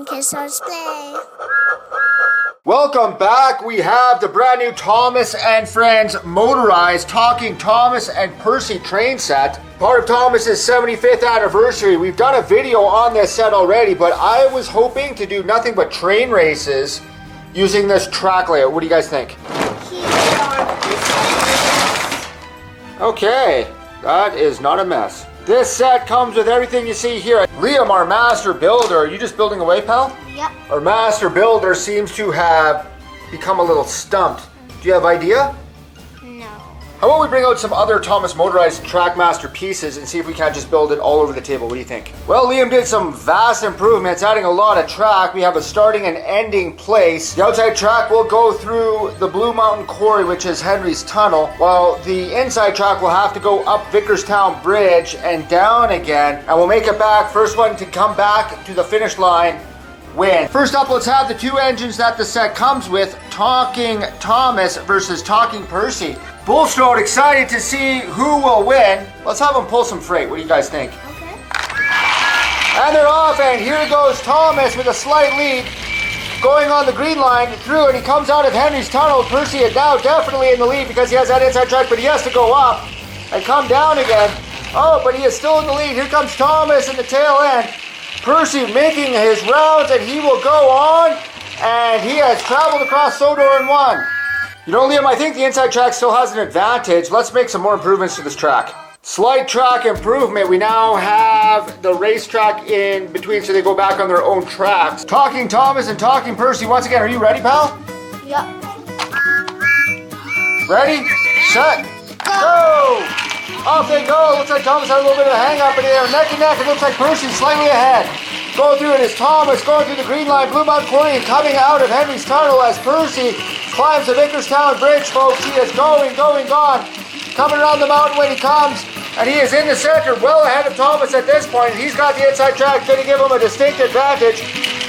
Okay, so let's play. Welcome back. We have the brand new Thomas and Friends motorized Talking Thomas and Percy train set. Part of Thomas's 75th anniversary. We've done a video on this set already, but I was hoping to do nothing but train races using this track layout. What do you guys think? Okay, that is not a mess. This set comes with everything you see here. Liam, our master builder, are you just building away, pal? Yep. Our master builder seems to have become a little stumped. Do you have idea? No. How about we bring out some other Thomas motorized Trackmaster pieces and see if we can't just build it all over the table? What do you think? Well, Liam did some vast improvements, adding a lot of track. We have a starting and ending place. The outside track will go through the Blue Mountain Quarry, which is Henry's Tunnel, while the inside track will have to go up Vickerstown Bridge and down again, and we'll make it back. First one to come back to the finish line win. First up, let's have the two engines that the set comes with, Talking Thomas versus Talking Percy. Bullstrode excited to see who will win. Let's have them pull some freight. What do you guys think? Okay. And they're off, and here goes Thomas with a slight lead, going on the green line through, and he comes out of Henry's Tunnel. Percy is now definitely in the lead because he has that inside track, but he has to go up and come down again. Oh, but he is still in the lead. Here comes Thomas in the tail end. Percy making his rounds, and he will go on, and he has traveled across Sodor and won. You know, Liam, I think the inside track still has an advantage. Let's make some more improvements to this track. Slight track improvement. We now have the racetrack in between so they go back on their own tracks. Talking Thomas and Talking Percy. Once again, are you ready, pal? Yep. Ready, set, go! Off they go. Looks like Thomas had a little bit of a hang-up, but they're neck and neck. It looks like Percy's slightly ahead. Going through it is Thomas, going through the green line, Blue Mountain Quarry, and coming out of Henry's Tunnel as Percy climbs the Vickerstown Bridge, folks. He is going, gone. Coming around the mountain when he comes, and he is in the center, well ahead of Thomas at this point. He's got the inside track, going to give him a distinct advantage.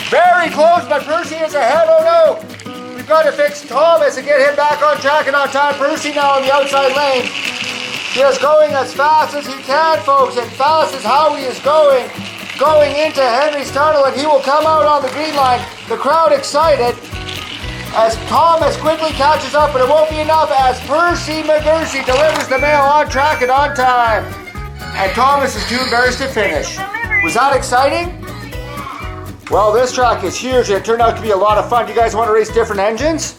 Very close, but Percy is ahead. Oh no! We've got to fix Thomas and get him back on track and on time. Percy now in the outside lane. He is going as fast as he can, folks, and fast is how he is going into Henry's Tunnel, and he will come out on the green line. The crowd excited as Thomas quickly catches up, but it won't be enough as Percy McGursey delivers the mail on track and on time. And Thomas is too embarrassed to finish. Was that exciting? Well, this track is huge, and it turned out to be a lot of fun. Do you guys want to race different engines?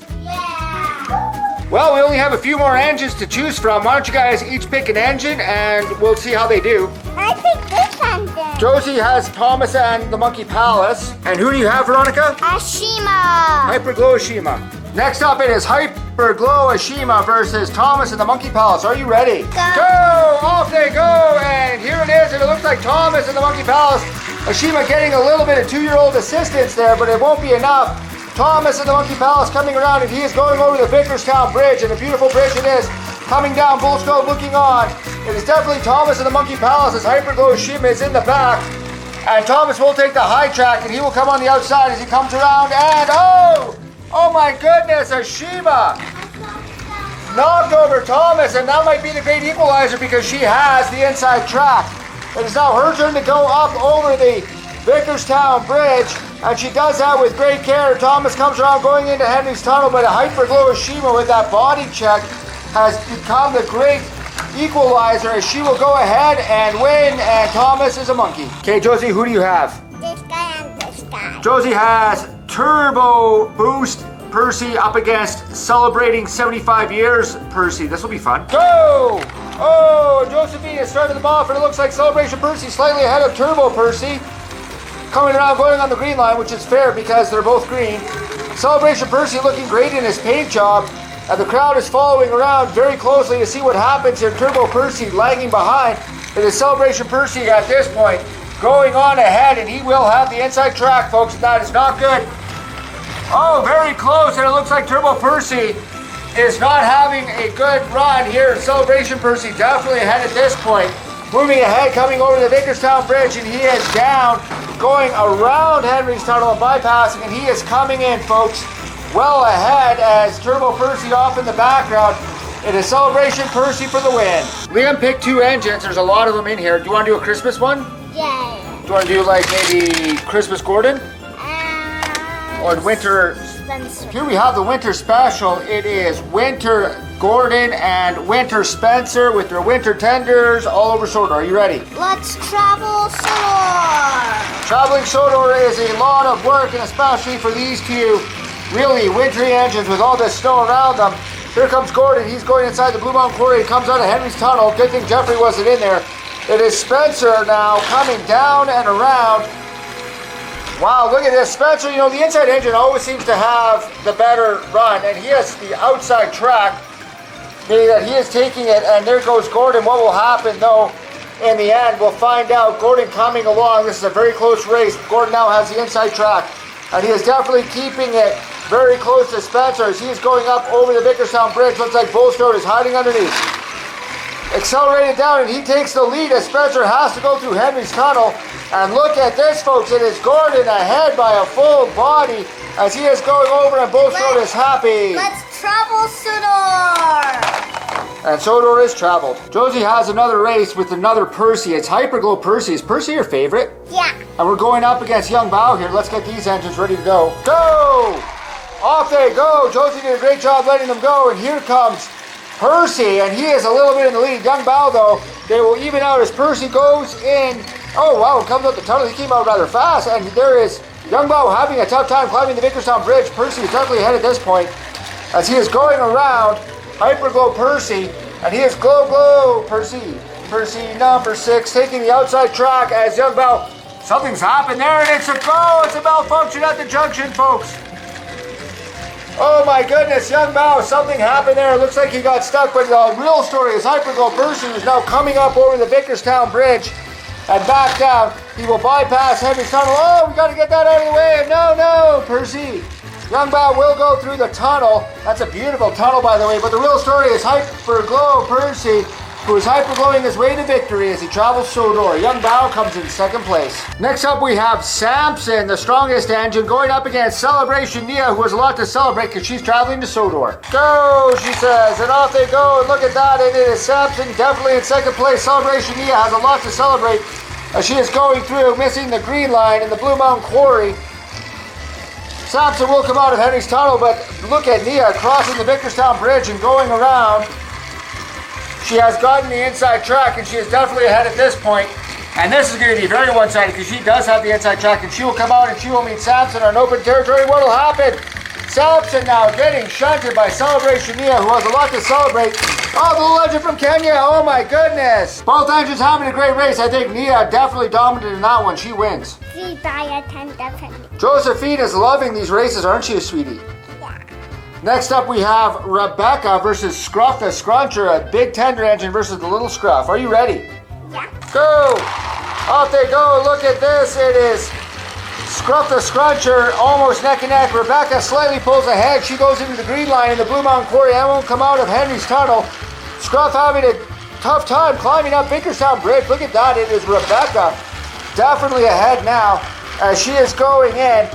Well, we only have a few more engines to choose from. Why don't you guys each pick an engine and we'll see how they do. I picked this engine. Josie has Thomas and the Monkey Palace. And who do you have, Veronica? Ashima. Hyperglow Ashima. Next up, it is Hyperglow Ashima versus Thomas and the Monkey Palace. Are you ready? Go! Off they go! And here it is, and it looks like Thomas and the Monkey Palace. Ashima getting a little bit of 2-year-old assistance there, but it won't be enough. Thomas and the Monkey Palace coming around, and he is going over the Vickerstown Bridge, and a beautiful bridge it is. Coming down, Bullstrode looking on. It is definitely Thomas and the Monkey Palace as Hyperglow Ashima is in the back. And Thomas will take the high track, and he will come on the outside as he comes around, and oh my goodness, Ashima knocked over Thomas, and that might be the great equalizer because she has the inside track. It is now her turn to go up over the Vickerstown Bridge, and she does that with great care. Thomas comes around going into Henry's Tunnel, but a Hyperglow Ashima with that body check has become the great equalizer as she will go ahead and win, and Thomas is a monkey. Okay, Josie, who do you have? This guy and this guy. Josie has Turbo Boost Percy up against Celebrating 75 Years Percy. This will be fun. Go! Oh, Josephine has started them off, and it looks like Celebration Percy slightly ahead of Turbo Percy. Coming around, going on the green line, which is fair because they're both green. Celebration Percy looking great in his paint job, and the crowd is following around very closely to see what happens here. Turbo Percy lagging behind. It is Celebration Percy at this point going on ahead, and he will have the inside track, folks. That is not good. Oh, very close, and it looks like Turbo Percy is not having a good run here. Celebration Percy definitely ahead at this point. Moving ahead, coming over the Vickerstown Bridge, and he is down, going around Henry's Tunnel and bypassing, and he is coming in, folks, well ahead as Turbo Percy off in the background. It is Celebration Percy for the win. Liam picked two engines. There's a lot of them in here. Do you want to do a Christmas one? Yeah. Do you want to do like maybe Christmas Gordon? or winter. Spencer. Here we have the winter special. It is Winter Gordon and Winter Spencer with their winter tenders all over Sodor. Are you ready? Let's travel Sodor. Traveling Sodor is a lot of work, and especially for these two really wintry engines with all this snow around them. Here comes Gordon. He's going inside the Blue Mountain Quarry. He comes out of Henry's Tunnel. Good thing Jeffrey wasn't in there. It is Spencer now coming down and around. Wow, look at this. Spencer, you know, the inside engine always seems to have the better run, and he has the outside track, meaning that he is taking it, and there goes Gordon. What will happen, though, in the end, we'll find out. Gordon coming along. This is a very close race. Gordon now has the inside track, and he is definitely keeping it very close to Spencer as he is going up over the Vickerstown Bridge. Looks like Bulstrode is hiding underneath. Accelerated down, and he takes the lead as Spencer has to go through Henry's Tunnel. And look at this, folks. It is Gordon ahead by a full body as he is going over, and Bulstrode is happy. Let's travel Sodor. And Sodor is traveled. Josie has another race with another Percy. It's Hyperglow Percy. Is Percy your favorite? Yeah. And we're going up against Young Bao here. Let's get these engines ready to go. Go! Off they go. Josie did a great job letting them go. And here comes Percy, and he is a little bit in the lead. Young Bao, though, they will even out as Percy goes in. Oh, wow, comes out the tunnel. He came out rather fast, and there is Young Bao having a tough time climbing the Vickerstown Bridge. Percy is definitely ahead at this point as he is going around Hyperglow Percy, and he is Glow Percy. Percy number 6 taking the outside track as Young Bao. Something's happened there, and it's a go. It's a malfunction at the junction, folks. Oh my goodness, Young Bao, something happened there. It looks like he got stuck, but the real story is Hyperglow Percy is now coming up over the Vickerstown Bridge and back down. He will bypass Henry's Tunnel. Oh, we got to get that out of the way. No, Percy. Young Bao will go through the tunnel. That's a beautiful tunnel, by the way, but the real story is Hyperglow Percy, who is hyperglowing his way to victory as he travels Sodor. Young Bao comes in second place. Next up, we have Samson, the strongest engine, going up against Celebration Nia, who has a lot to celebrate because she's traveling to Sodor. Go, she says, and off they go. And look at that, and it is Samson definitely in second place. Celebration Nia has a lot to celebrate as she is going through, missing the green line in the Blue Mountain Quarry. Samson will come out of Henry's Tunnel, but look at Nia crossing the Vickerstown Bridge and going around. She has gotten the inside track, and she is definitely ahead at this point. And this is going to be very one-sided because she does have the inside track, and she will come out and she will meet Samson on open territory. What will happen? Samson now getting shunted by Celebration Nia, who has a lot to celebrate. Oh, the little legend from Kenya. Oh my goodness. Both engines having a great race. I think Nia definitely dominated in that one. She wins. We buy a 10 definitely. Josephine is loving these races, aren't you, sweetie? Yeah. Next up, we have Rebecca versus Scruff the Scruncher, a big tender engine versus the little Scruff. Are you ready? Yeah. Go! Off they go. Look at this. It is Scruff the Scruncher almost neck and neck. Rebecca slightly pulls ahead. She goes into the green line in the Blue Mountain Quarry and won't come out of Henry's Tunnel. Scruff having a tough time climbing up Vickerstown Bridge. Look at that. It is Rebecca definitely ahead now as she is going in.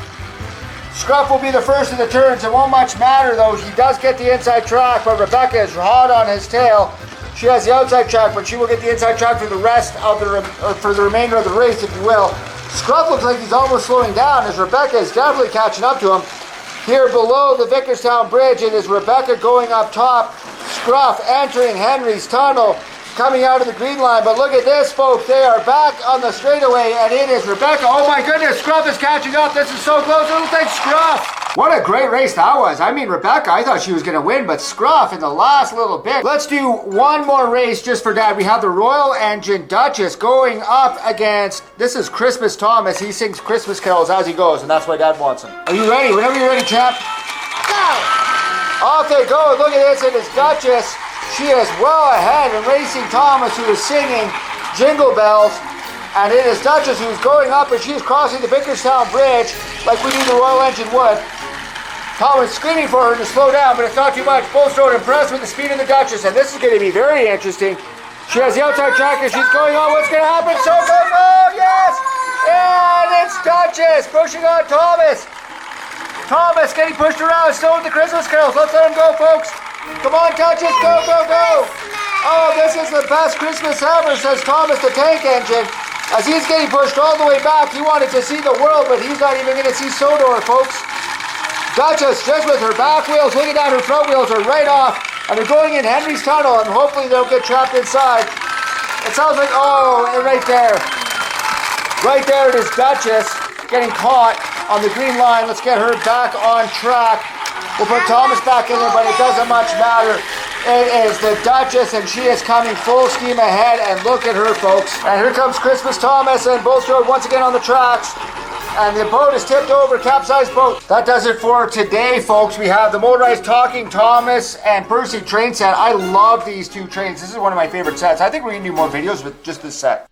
Scruff will be the first of the turns. It won't much matter, though. He does get the inside track, but Rebecca is hot on his tail. She has the outside track, but she will get the inside track for the rest of for the remainder of the race, if you will. Scruff looks like he's almost slowing down as Rebecca is definitely catching up to him. Here below the Vickerstown Bridge, it is Rebecca going up top. Scruff entering Henry's Tunnel, coming out of the green line. But look at this, folks. They are back on the straightaway, and it is Rebecca. Oh my goodness, Scruff is catching up. This is so close. It looks like Scruff. What a great race that was. I mean, Rebecca, I thought she was going to win, but Scruff in the last little bit. Let's do one more race just for Dad. We have the Royal Engine Duchess going up against, this is Christmas Thomas. He sings Christmas carols as he goes, and that's why Dad wants him. Are you ready? Whenever you're ready, champ. Go. Off they go. Look at this. It is Duchess. She is well ahead and racing Thomas, who is singing Jingle Bells. And it is Duchess who's going up, and she is crossing the Vickerstown Bridge like we knew the Royal Engine would. Thomas screaming for her to slow down, but it's not too much. Bulstrode impressed with the speed of the Duchess, and this is going to be very interesting. She has the outside track, and she's going on. What's going to happen? So go! Oh, yes! And it's Duchess pushing on Thomas. Thomas getting pushed around, still with the Christmas carols. Let's let him go, folks. Come on, Duchess, go, go, go! Oh, this is the best Christmas ever, says Thomas the Tank Engine. As he's getting pushed all the way back, he wanted to see the world, but he's not even going to see Sodor, folks. Duchess, just with her back wheels looking down, her front wheels are right off. And they're going in Henry's tunnel, and hopefully they'll get trapped inside. It sounds like, oh, right there. Right there it is Duchess getting caught on the green line. Let's get her back on track. We'll put Thomas back in there, but it doesn't much matter. It is the Duchess, and she is coming full steam ahead, and look at her, folks. And here comes Christmas Thomas and Bulstrode once again on the tracks. And the boat is tipped over, capsized boat. That does it for today, folks. We have the motorized Talking Thomas and Percy train set. I love these two trains. This is one of my favorite sets. I think we're gonna do more videos with just this set.